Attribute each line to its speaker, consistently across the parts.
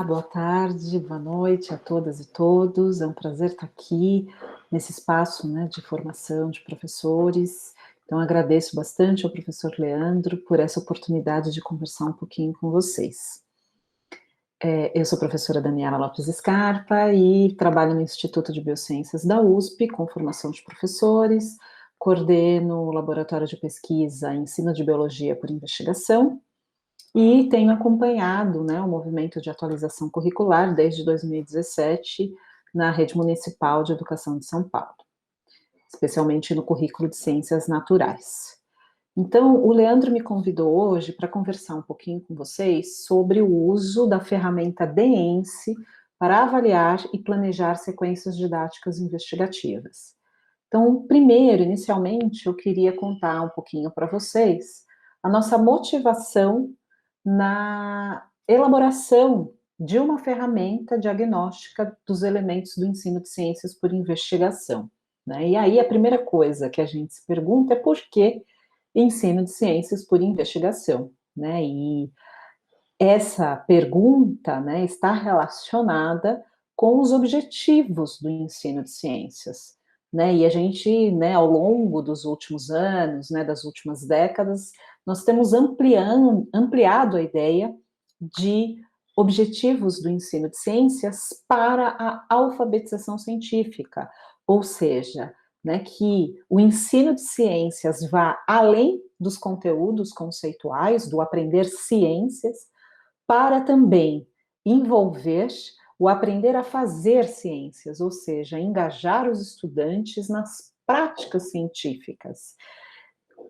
Speaker 1: boa tarde, boa noite a todas e todos. É um prazer estar aqui nesse espaço, né, de formação de professores. Então, agradeço bastante ao professor Leandro por essa oportunidade de conversar um pouquinho com vocês. Eu sou a professora Daniela Lopes Scarpa e trabalho no Instituto de Biociências da USP, com formação de professores, coordeno o Laboratório de Pesquisa e Ensino de Biologia por Investigação, e tenho acompanhado, né, o movimento de atualização curricular desde 2017 na Rede Municipal de Educação de São Paulo, especialmente no currículo de Ciências Naturais. Então, o Leandro me convidou hoje para conversar um pouquinho com vocês sobre o uso da ferramenta DENSE para avaliar e planejar sequências didáticas investigativas. Então, primeiro, inicialmente, eu queria contar um pouquinho para vocês a nossa motivação na elaboração de uma ferramenta diagnóstica dos elementos do ensino de ciências por investigação, né? E aí a primeira coisa que a gente se pergunta é por que ensino de ciências por investigação, né? E essa pergunta, né, está relacionada com os objetivos do ensino de ciências, né? E a gente, né, ao longo dos últimos anos, né, das últimas décadas, nós temos ampliado a ideia de objetivos do ensino de ciências para a alfabetização científica, ou seja, né, que o ensino de ciências vá além dos conteúdos conceituais, do aprender ciências, para também envolver o aprender a fazer ciências, ou seja, engajar os estudantes nas práticas científicas.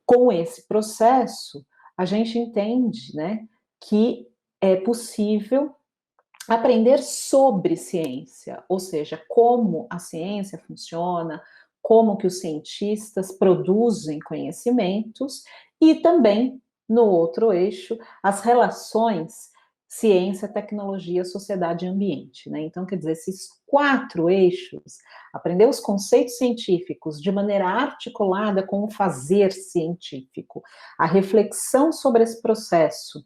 Speaker 1: Com esse processo, a gente entende, né, que é possível aprender sobre ciência, ou seja, como a ciência funciona, como que os cientistas produzem conhecimentos e também, no outro eixo, as relações ciência, tecnologia, sociedade e ambiente, né? Então, quer dizer, esses 4 eixos, aprender os conceitos científicos de maneira articulada com o fazer científico, a reflexão sobre esse processo,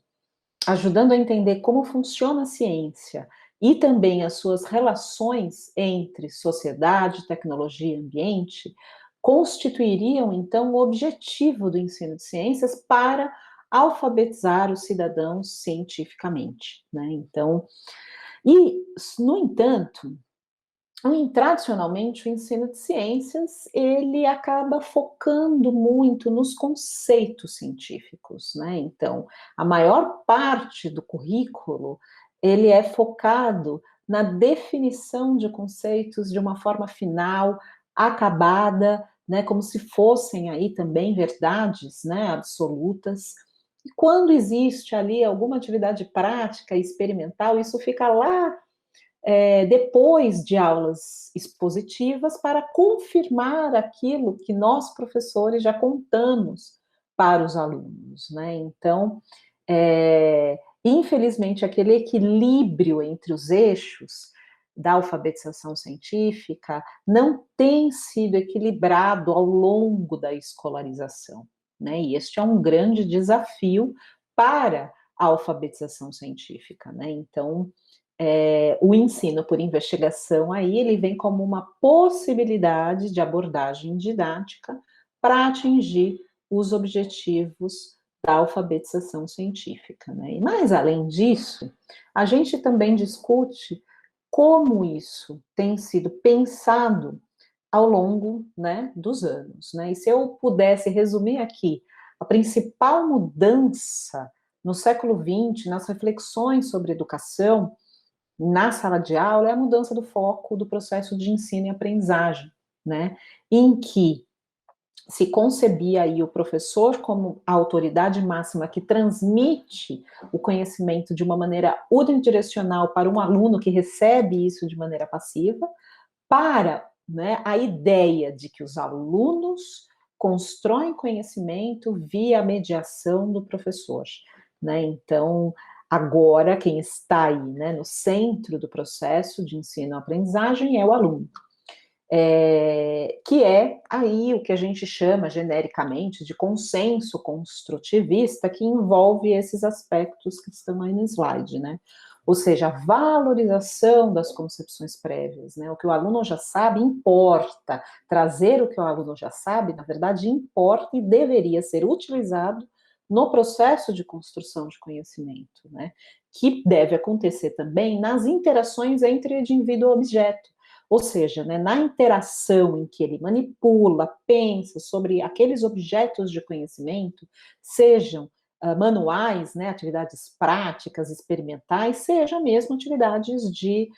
Speaker 1: ajudando a entender como funciona a ciência e também as suas relações entre sociedade, tecnologia e ambiente, constituiriam, então, o objetivo do ensino de ciências para alfabetizar os cidadãos cientificamente, né? Então, no entanto, tradicionalmente, o ensino de ciências, ele acaba focando muito nos conceitos científicos, né? Então, a maior parte do currículo, ele é focado na definição de conceitos de uma forma final, acabada, né? Como se fossem aí também verdades, né? Absolutas. E quando existe ali alguma atividade prática, experimental, isso fica lá depois de aulas expositivas para confirmar aquilo que nós, professores, já contamos para os alunos, né? Então, infelizmente, aquele equilíbrio entre os eixos da alfabetização científica não tem sido equilibrado ao longo da escolarização, né? E este é um grande desafio para a alfabetização científica, né? Então, o ensino por investigação aí, ele vem como uma possibilidade de abordagem didática para atingir os objetivos da alfabetização científica, né? E mais além disso, a gente também discute como isso tem sido pensado ao longo, né, dos anos, né? E se eu pudesse resumir aqui, a principal mudança no século XX, nas reflexões sobre educação, na sala de aula, é a mudança do foco do processo de ensino e aprendizagem, né? Em que se concebia aí o professor como a autoridade máxima que transmite o conhecimento de uma maneira unidirecional para um aluno que recebe isso de maneira passiva, para, né, a ideia de que os alunos constroem conhecimento via a mediação do professor, né? Então, agora, quem está aí, né, no centro do processo de ensino-aprendizagem é o aluno, que é aí o que a gente chama genericamente de consenso construtivista, que envolve esses aspectos que estão aí no slide, né? ou seja, a valorização das concepções prévias, né? O que o aluno já sabe importa, trazer o que o aluno já sabe, na verdade, importa e deveria ser utilizado no processo de construção de conhecimento, né? Que deve acontecer também nas interações entre indivíduo e objeto, ou seja, né, na interação em que ele manipula, pensa sobre aqueles objetos de conhecimento, sejam manuais, né, atividades práticas, experimentais, seja mesmo atividades de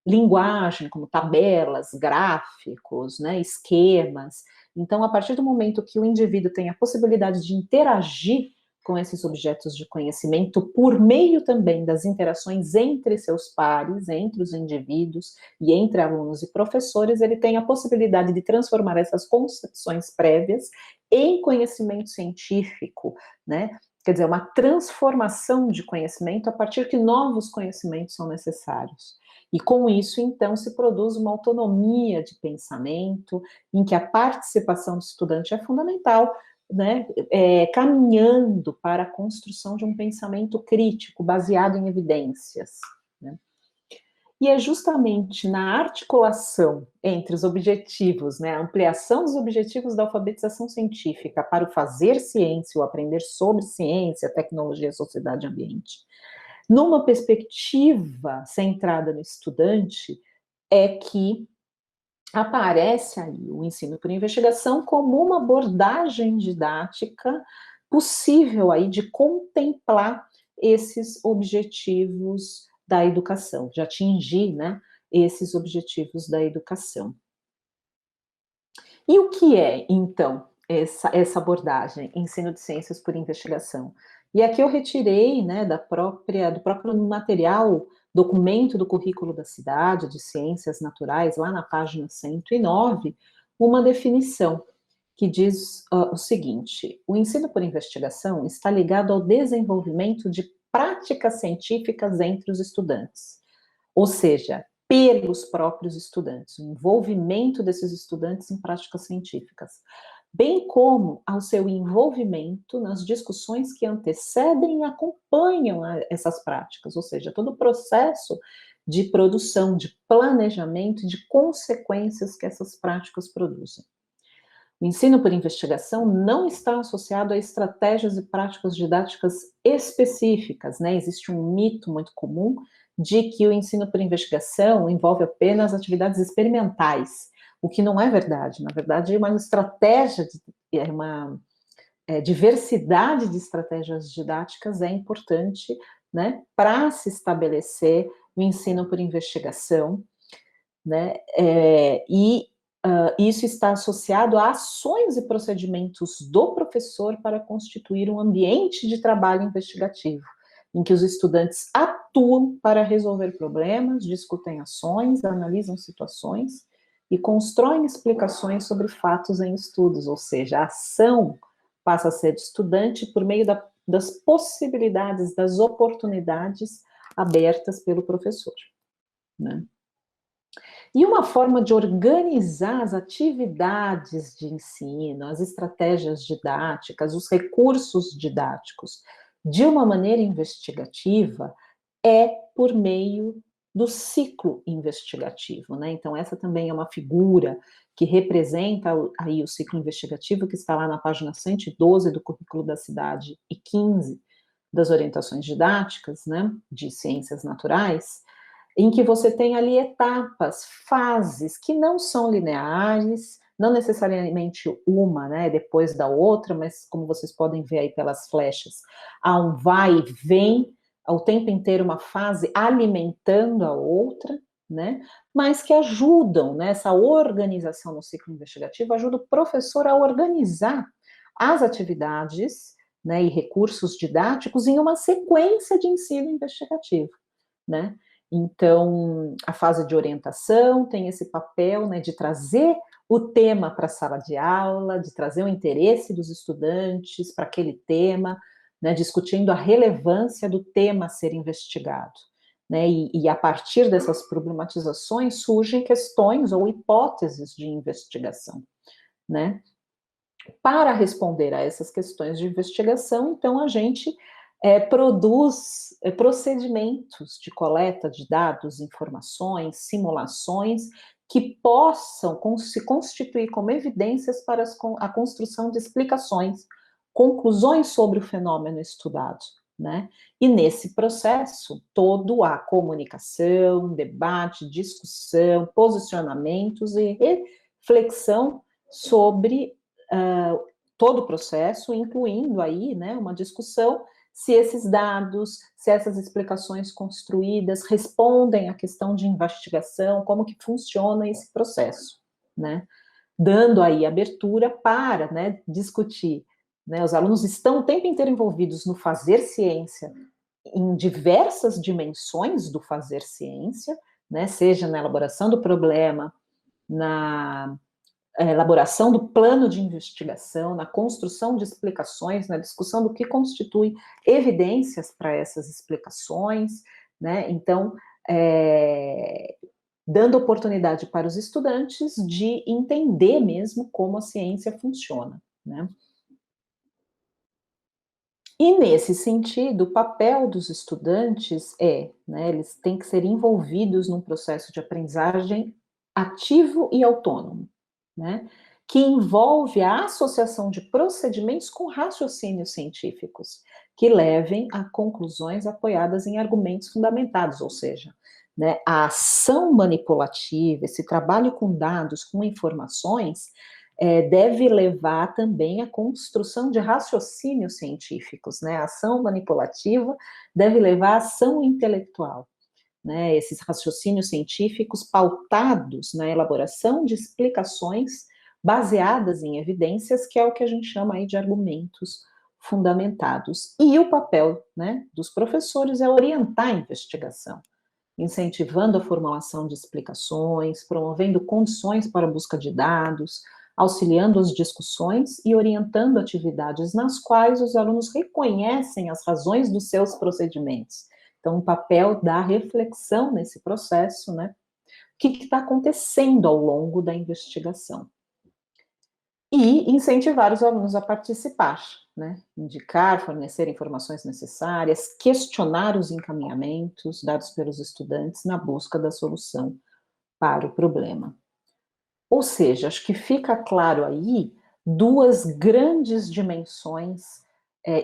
Speaker 1: linguagem, como tabelas, gráficos, né, esquemas. Então, a partir do momento que o indivíduo tem a possibilidade de interagir com esses objetos de conhecimento, por meio também das interações entre seus pares, entre os indivíduos e entre alunos e professores, ele tem a possibilidade de transformar essas concepções prévias em conhecimento científico, né? Quer dizer, uma transformação de conhecimento a partir que novos conhecimentos são necessários. E com isso, então, se produz uma autonomia de pensamento, em que a participação do estudante é fundamental, né, caminhando para a construção de um pensamento crítico, baseado em evidências. Né? E é justamente na articulação entre os objetivos, né, a ampliação dos objetivos da alfabetização científica para o fazer ciência, o aprender sobre ciência, tecnologia, sociedade e ambiente, numa perspectiva centrada no estudante, é que aparece aí o ensino por investigação como uma abordagem didática possível aí de contemplar esses objetivos da educação, de atingir, né, esses objetivos da educação. E o que é, então, essa abordagem, ensino de ciências por investigação? E aqui eu retirei, né, do próprio material, documento do currículo da cidade, de ciências naturais, lá na página 109, uma definição que diz o seguinte: o ensino por investigação está ligado ao desenvolvimento de práticas científicas entre os estudantes, ou seja, pelos próprios estudantes, o envolvimento desses estudantes em práticas científicas, bem como ao seu envolvimento nas discussões que antecedem e acompanham essas práticas, ou seja, todo o processo de produção, de planejamento e de consequências que essas práticas produzem. O ensino por investigação não está associado a estratégias e práticas didáticas específicas, né? Existe um mito muito comum de que o ensino por investigação envolve apenas atividades experimentais, o que não é verdade. Na verdade, é uma estratégia, uma diversidade de estratégias didáticas é importante, né, para se estabelecer o ensino por investigação, né, e isso está associado a ações e procedimentos do professor para constituir um ambiente de trabalho investigativo, em que os estudantes atuam para resolver problemas, discutem ações, analisam situações e constroem explicações sobre fatos em estudos, ou seja, a ação passa a ser de estudante por meio das possibilidades, das oportunidades abertas pelo professor, né? E uma forma de organizar as atividades de ensino, as estratégias didáticas, os recursos didáticos, de uma maneira investigativa, é por meio do ciclo investigativo, né? Então, essa também é uma figura que representa aí o ciclo investigativo, que está lá na página 112 do currículo da cidade e 15 das orientações didáticas, né, de ciências naturais, em que você tem ali etapas, fases que não são lineares, não necessariamente uma, né, depois da outra, mas como vocês podem ver aí pelas flechas, há um vai e vem, ao tempo inteiro uma fase alimentando a outra, né, mas que ajudam, né, essa organização no ciclo investigativo ajuda o professor a organizar as atividades, né, e recursos didáticos em uma sequência de ensino investigativo, né. Então, a fase de orientação tem esse papel, né, de trazer o tema para a sala de aula, de trazer o interesse dos estudantes para aquele tema, né, discutindo a relevância do tema a ser investigado. Né, e a partir dessas problematizações surgem questões ou hipóteses de investigação. Né? Para responder a essas questões de investigação, então a gente produz procedimentos de coleta de dados, informações, simulações, que possam se constituir como evidências para a construção de explicações, conclusões sobre o fenômeno estudado, né? E nesse processo, toda a comunicação, debate, discussão, posicionamentos e reflexão sobre todo o processo, incluindo aí, né, uma discussão se esses dados, se essas explicações construídas respondem à questão de investigação, como que funciona esse processo, né? Dando aí abertura para, né, discutir, né? Os alunos estão o tempo inteiro envolvidos no fazer ciência, em diversas dimensões do fazer ciência, né? Seja na elaboração do problema, na elaboração do plano de investigação, na construção de explicações, na discussão do que constitui evidências para essas explicações, né? Então, dando oportunidade para os estudantes de entender mesmo como a ciência funciona, né? E nesse sentido, o papel dos estudantes né, eles têm que ser envolvidos num processo de aprendizagem ativo e autônomo, né, que envolve a associação de procedimentos com raciocínios científicos, que levem a conclusões apoiadas em argumentos fundamentados, ou seja, né, a ação manipulativa, esse trabalho com dados, com informações, deve levar também à construção de raciocínios científicos, né? A ação manipulativa deve levar à ação intelectual, né? Esses raciocínios científicos pautados na elaboração de explicações baseadas em evidências, que é o que a gente chama aí de argumentos fundamentados. E o papel, né, dos professores é orientar a investigação, incentivando a formulação de explicações, promovendo condições para a busca de dados, auxiliando as discussões e orientando atividades nas quais os alunos reconhecem as razões dos seus procedimentos. Então, o papel da reflexão nesse processo, né? O que está acontecendo ao longo da investigação? E incentivar os alunos a participar, né? Indicar, fornecer informações necessárias, questionar os encaminhamentos dados pelos estudantes na busca da solução para o problema. Ou seja, acho que fica claro aí duas grandes dimensões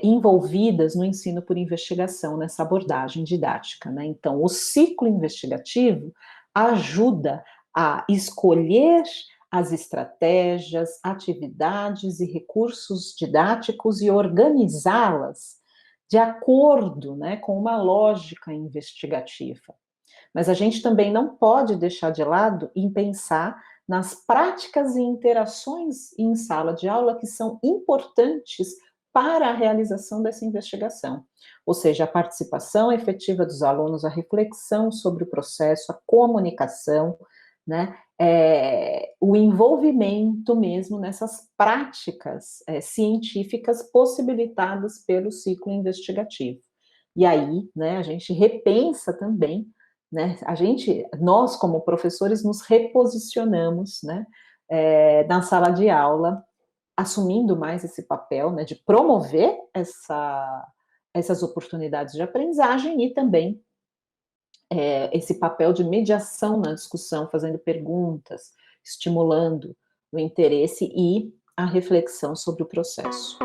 Speaker 1: envolvidas no ensino por investigação, nessa abordagem didática, né? Então, o ciclo investigativo ajuda a escolher as estratégias, atividades e recursos didáticos e organizá-las de acordo, né, com uma lógica investigativa. Mas a gente também não pode deixar de lado em pensar nas práticas e interações em sala de aula que são importantes para a realização dessa investigação. Ou seja, a participação efetiva dos alunos, a reflexão sobre o processo, a comunicação, né? O envolvimento mesmo nessas práticas científicas possibilitadas pelo ciclo investigativo. E aí, né, a gente repensa também, né, nós como professores nos reposicionamos, né, na sala de aula, assumindo mais esse papel, né, de promover essas oportunidades de aprendizagem e também esse papel de mediação na discussão, fazendo perguntas, estimulando o interesse e a reflexão sobre o processo.